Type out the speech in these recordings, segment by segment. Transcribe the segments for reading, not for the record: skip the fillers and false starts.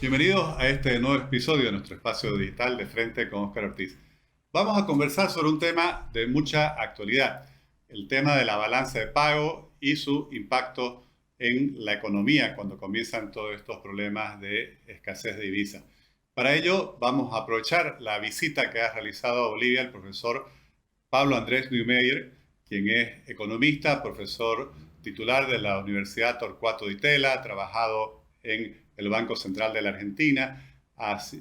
Bienvenidos a este nuevo episodio de nuestro espacio digital de Frente con Óscar Ortiz. Vamos a conversar sobre un tema de mucha actualidad, el tema de la balanza de pago y su impacto en la economía cuando comienzan todos estos problemas de escasez de divisas. Para ello vamos a aprovechar la visita que ha realizado a Bolivia el profesor Pablo Andrés Neumeyer, quien es economista, profesor titular de la Universidad Torcuato Di Tella, ha trabajado en el Banco Central de la Argentina,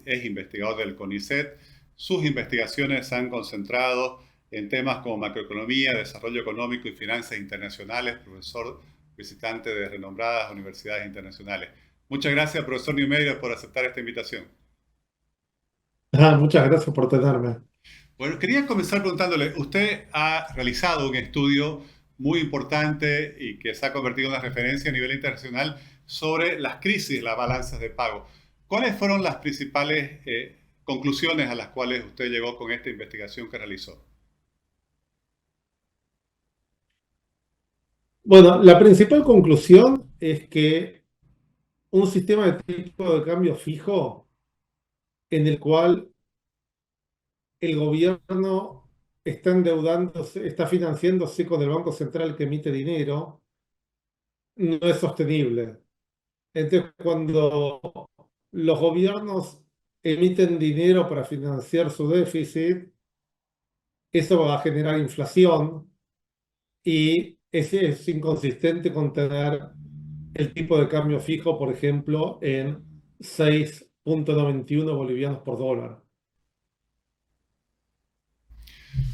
es investigador del CONICET. Sus investigaciones se han concentrado en temas como macroeconomía, desarrollo económico y finanzas internacionales, profesor visitante de renombradas universidades internacionales. Muchas gracias, profesor Neumeyer, por aceptar esta invitación. Muchas gracias por tenerme. Bueno, quería comenzar preguntándole, usted ha realizado un estudio muy importante y que se ha convertido en una referencia a nivel internacional sobre las crisis de las balanzas de pago. ¿Cuáles fueron las principales conclusiones a las cuales usted llegó con esta investigación que realizó? Bueno, la principal conclusión es que un sistema de tipo de cambio fijo en el cual el gobierno está endeudándose, está financiándose con el Banco Central que emite dinero, no es sostenible. Entonces, cuando los gobiernos emiten dinero para financiar su déficit, eso va a generar inflación y ese es inconsistente con tener el tipo de cambio fijo, por ejemplo, en 6,91 bolivianos por dólar.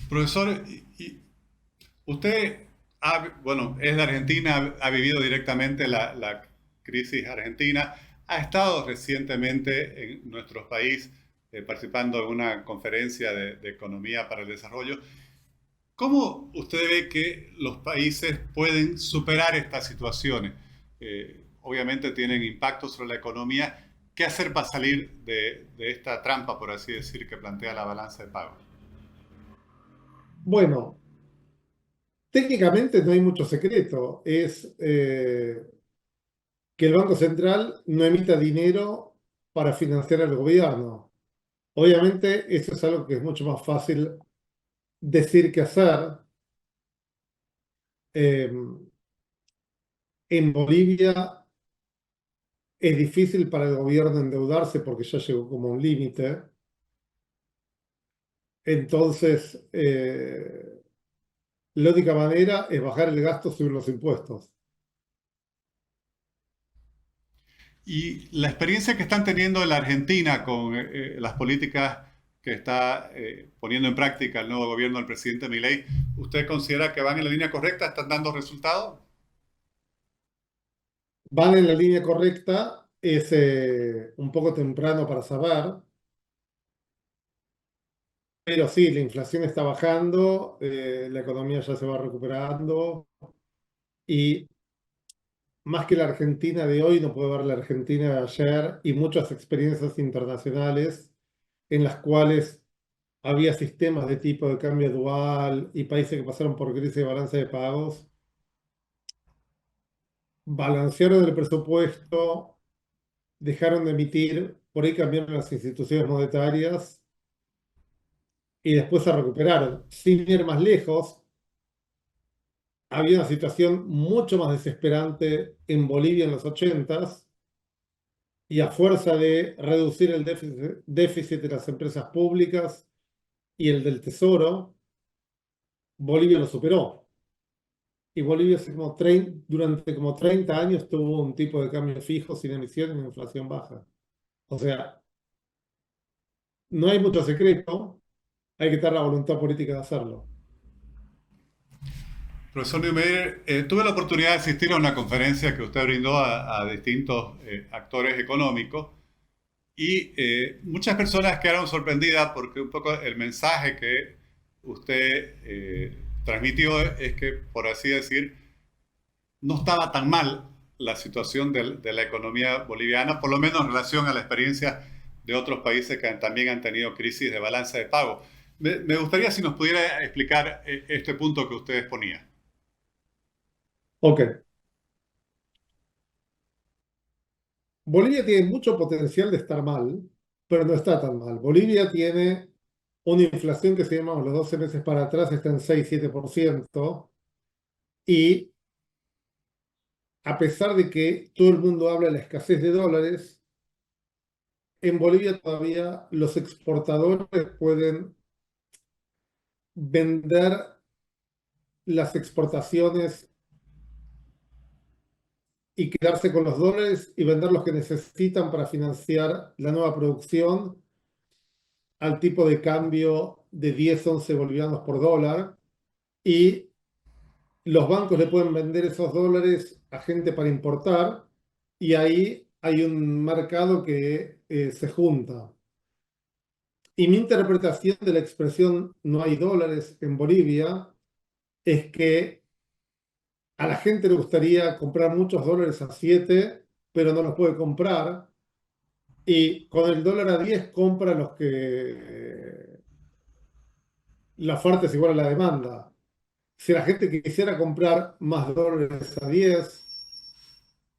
Profesor, usted bueno, es de Argentina, ha vivido directamente la crisis argentina, ha estado recientemente en nuestro país participando en una conferencia de economía para el desarrollo. ¿Cómo usted ve que los países pueden superar estas situaciones? Obviamente tienen impacto sobre la economía. ¿Qué hacer para salir de esta trampa, por así decir, que plantea la balanza de pago? Bueno, técnicamente no hay mucho secreto. Es que el Banco Central no emita dinero para financiar al gobierno. Obviamente, eso es algo que es mucho más fácil decir que hacer. Eh, en Bolivia es difícil para el gobierno endeudarse porque ya llegó como un límite. Entonces, la única manera es bajar el gasto, subir los impuestos. Y la experiencia que están teniendo en la Argentina con las políticas que está poniendo en práctica el nuevo gobierno del presidente Milei, ¿usted considera que van en la línea correcta? ¿Están dando resultados? Van en la línea correcta, es un poco temprano para saber, pero sí, la inflación está bajando, la economía ya se va recuperando y más que la Argentina de hoy, no puedo ver la Argentina de ayer y muchas experiencias internacionales en las cuales había sistemas de tipo de cambio dual y países que pasaron por crisis de balance de pagos, balancearon el presupuesto, dejaron de emitir, por ahí cambiaron las instituciones monetarias y después se recuperaron. Sin ir más lejos, había una situación mucho más desesperante en Bolivia en los 80 y a fuerza de reducir el déficit de las empresas públicas y el del tesoro, Bolivia lo superó. Y Bolivia durante como 30 años tuvo un tipo de cambio fijo sin emisiones y inflación baja. O sea, no hay mucho secreto, hay que tener la voluntad política de hacerlo. Profesor Neumeyer, tuve la oportunidad de asistir a una conferencia que usted brindó a distintos actores económicos y muchas personas quedaron sorprendidas porque un poco el mensaje que usted transmitió es que, por así decir, no estaba tan mal la situación de la economía boliviana, por lo menos en relación a la experiencia de otros países que también han tenido crisis de balanza de pago. Me gustaría si nos pudiera explicar este punto que usted exponía. Ok, Bolivia tiene mucho potencial de estar mal, pero no está tan mal. Bolivia tiene una inflación que, si llamamos los 12 meses para atrás, está en 6-7%, y a pesar de que todo el mundo habla de la escasez de dólares, en Bolivia todavía los exportadores pueden vender las exportaciones y quedarse con los dólares y vender los que necesitan para financiar la nueva producción al tipo de cambio de 10-11 bolivianos por dólar. Y los bancos le pueden vender esos dólares a gente para importar, y ahí hay un mercado que se junta. Y mi interpretación de la expresión "no hay dólares en Bolivia" es que a la gente le gustaría comprar muchos dólares a 7, pero no los puede comprar. Y con el dólar a 10 compra los que la oferta es igual a la demanda. Si la gente quisiera comprar más dólares a 10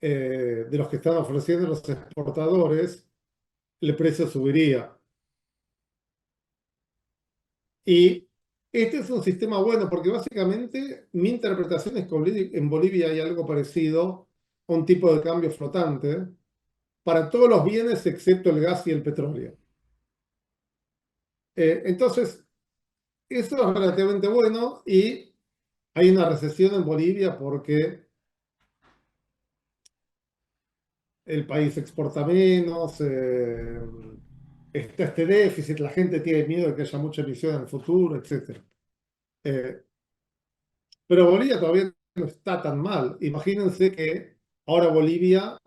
de los que están ofreciendo los exportadores, el precio subiría. Y este es un sistema bueno porque básicamente mi interpretación es que en Bolivia hay algo parecido a un tipo de cambio flotante para todos los bienes excepto el gas y el petróleo. Entonces, eso es relativamente bueno, y hay una recesión en Bolivia porque el país exporta menos, está este déficit, la gente tiene miedo de que haya mucha emisión en el futuro, etcétera. Eh, pero Bolivia todavía no está tan mal. Imagínense que ahora Bolivia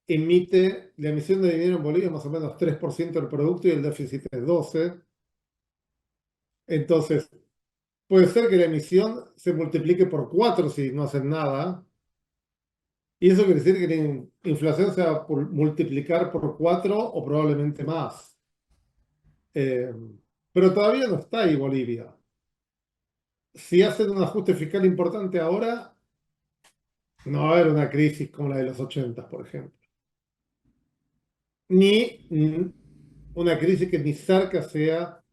emite, la emisión de dinero en Bolivia es más o menos 3% del producto y el déficit es 12%. Entonces, puede ser que la emisión se multiplique por 4 si no hacen nada. Y eso quiere decir que la inflación se va a multiplicar por 4 o probablemente más. Eh, pero todavía no está ahí Bolivia. Si hacen un ajuste fiscal importante ahora, no va a haber una crisis como la de los 80, por ejemplo. Ni una crisis que ni cerca sea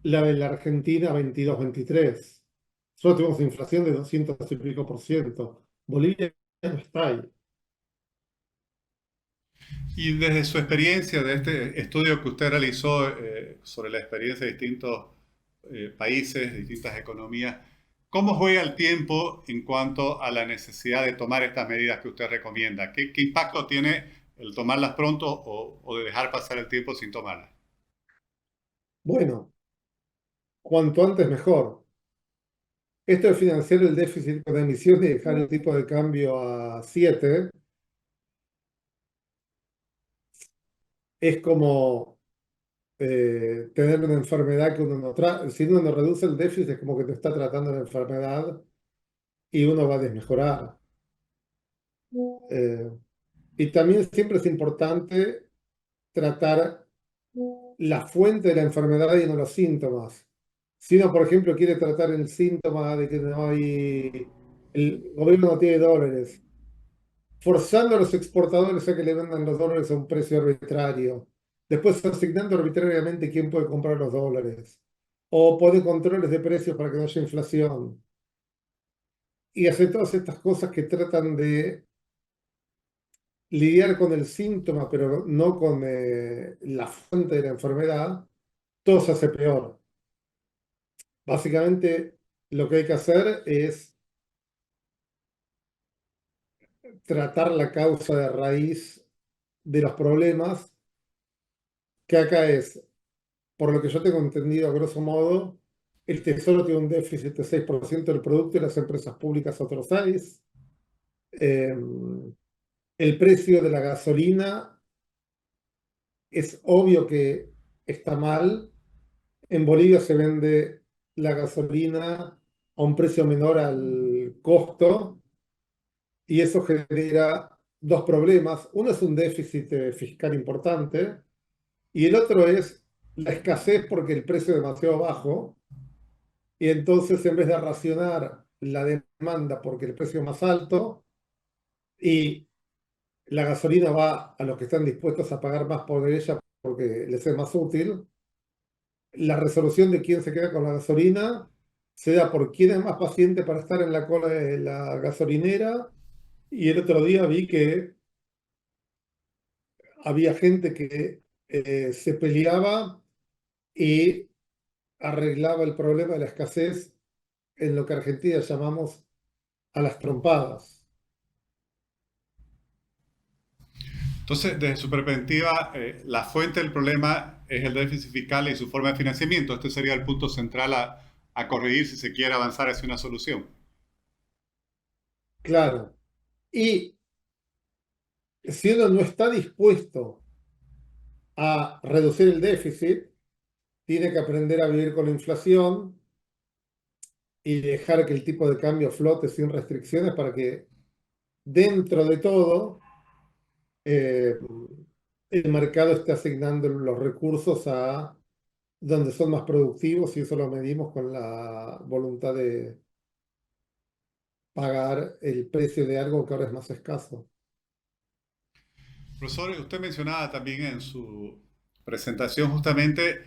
la de la Argentina 22-23. Solo tuvimos inflación de 200 y pico por ciento. Bolivia no está ahí. Y desde su experiencia, de este estudio que usted realizó sobre la experiencia de distintos países, distintas economías, ¿cómo juega el tiempo en cuanto a la necesidad de tomar estas medidas que usted recomienda? ¿Qué impacto tiene el tomarlas pronto o de dejar pasar el tiempo sin tomarlas? Bueno, cuanto antes mejor. Esto de financiar el déficit con emisión y dejar el tipo de cambio a 7 es como tener una enfermedad que uno no trata. Si uno no reduce el déficit, es como que te está tratando la enfermedad y uno va a desmejorar. Eh, y también siempre es importante tratar la fuente de la enfermedad y no los síntomas. Si uno, por ejemplo, quiere tratar el síntoma de que no hay, el gobierno no tiene dólares, forzando a los exportadores a que le vendan los dólares a un precio arbitrario, después asignando arbitrariamente quién puede comprar los dólares, o pone controles de precios para que no haya inflación, y hace todas estas cosas que tratan de lidiar con el síntoma, pero no con la fuente de la enfermedad, todo se hace peor. Básicamente, lo que hay que hacer es tratar la causa de raíz de los problemas, que acá es, por lo que yo tengo entendido, a grosso modo, el Tesoro tiene un déficit de 6% del producto y las empresas públicas otro 6%. El precio de la gasolina es obvio que está mal. En Bolivia se vende la gasolina a un precio menor al costo, y eso genera dos problemas. Uno es un déficit fiscal importante, y el otro es la escasez porque el precio es demasiado bajo. Y entonces, en vez de racionar la demanda porque el precio es más alto y la gasolina va a los que están dispuestos a pagar más por ella porque les es más útil. La resolución de quién se queda con la gasolina se da por quién es más paciente para estar en la cola de la gasolinera. Y el otro día vi que había gente que se peleaba y arreglaba el problema de la escasez en lo que Argentina llamamos a las trompadas. Entonces, desde su perspectiva, la fuente del problema es el déficit fiscal y su forma de financiamiento. Este sería el punto central a corregir si se quiere avanzar hacia una solución. Claro. Y si uno no está dispuesto a reducir el déficit, tiene que aprender a vivir con la inflación y dejar que el tipo de cambio flote sin restricciones para que dentro de todo eh, el mercado esté asignando los recursos a donde son más productivos y eso lo medimos con la voluntad de pagar el precio de algo que ahora es más escaso. Profesor, usted mencionaba también en su presentación justamente,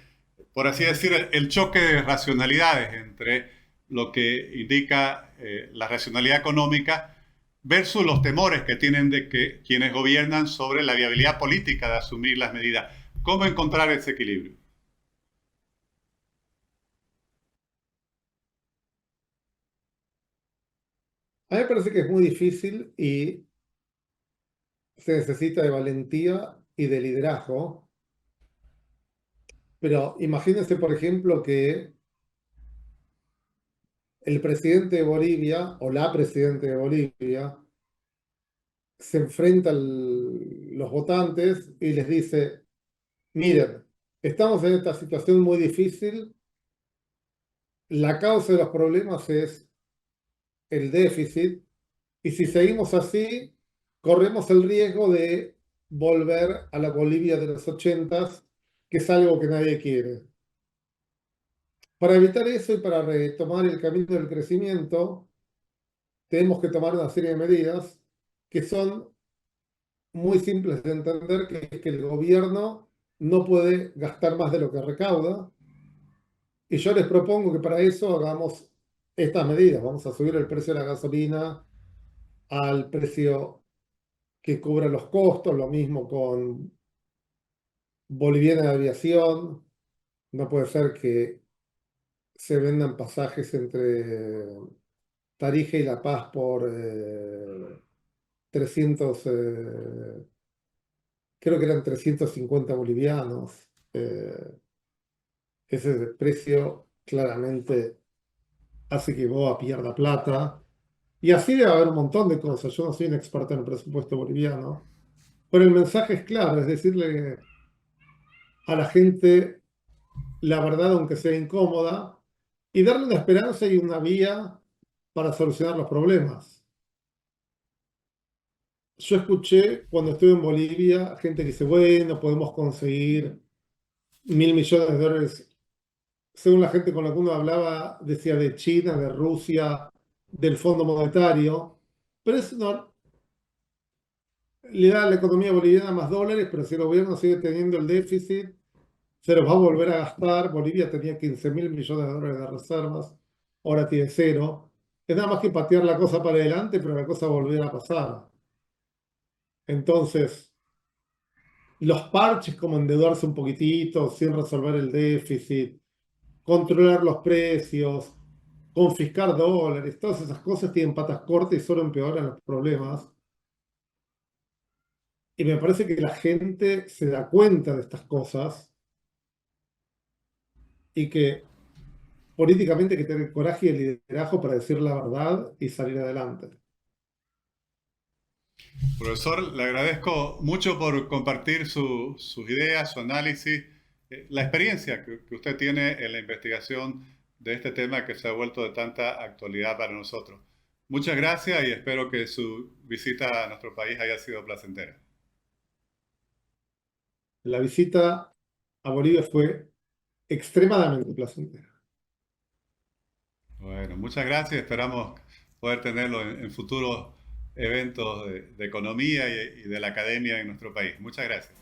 por así decir, el choque de racionalidades entre lo que indica la racionalidad económica versus los temores que tienen de que quienes gobiernan sobre la viabilidad política de asumir las medidas. ¿Cómo encontrar ese equilibrio? A mí me parece que es muy difícil y se necesita de valentía y de liderazgo, pero imagínense, por ejemplo, que el presidente de Bolivia o la presidenta de Bolivia se enfrenta a los votantes y les dice, miren, estamos en esta situación muy difícil, la causa de los problemas es el déficit y si seguimos así, corremos el riesgo de volver a la Bolivia de los ochentas, que es algo que nadie quiere. Para evitar eso y para retomar el camino del crecimiento, tenemos que tomar una serie de medidas que son muy simples de entender, que es que el gobierno no puede gastar más de lo que recauda. Y yo les propongo que para eso hagamos estas medidas. Vamos a subir el precio de la gasolina al precio que cubra los costos, lo mismo con Boliviana de Aviación. No puede ser que se vendan pasajes entre Tarija y La Paz por 300, creo que eran 350 bolivianos. Ese precio claramente hace que BOA pierda plata. Y así debe haber un montón de cosas. Yo no soy un experto en el presupuesto boliviano, pero el mensaje es claro, es decirle a la gente la verdad, aunque sea incómoda, y darle una esperanza y una vía para solucionar los problemas. Yo escuché cuando estuve en Bolivia gente que dice, bueno, podemos conseguir 1.000 millones de dólares. Según la gente con la que uno hablaba, decía de China, de Rusia, del Fondo Monetario, pero eso no, le da a la economía boliviana más dólares, pero si el gobierno sigue teniendo el déficit, se los va a volver a gastar. Bolivia tenía 15.000 millones de dólares de reservas, ahora tiene cero. Es nada más que patear la cosa para adelante, pero la cosa volverá a pasar. Entonces, los parches como endeudarse un poquitito sin resolver el déficit, controlar los precios, confiscar dólares, todas esas cosas tienen patas cortas y solo empeoran los problemas. Y me parece que la gente se da cuenta de estas cosas y que políticamente hay que tener coraje y el liderazgo para decir la verdad y salir adelante. Profesor, le agradezco mucho por compartir sus ideas, su análisis, la experiencia que usted tiene en la investigación de este tema que se ha vuelto de tanta actualidad para nosotros. Muchas gracias y espero que su visita a nuestro país haya sido placentera. La visita a Bolivia fue extremadamente placentera. Bueno, muchas gracias. Esperamos poder tenerlo en futuros eventos de economía y de la academia en nuestro país. Muchas gracias.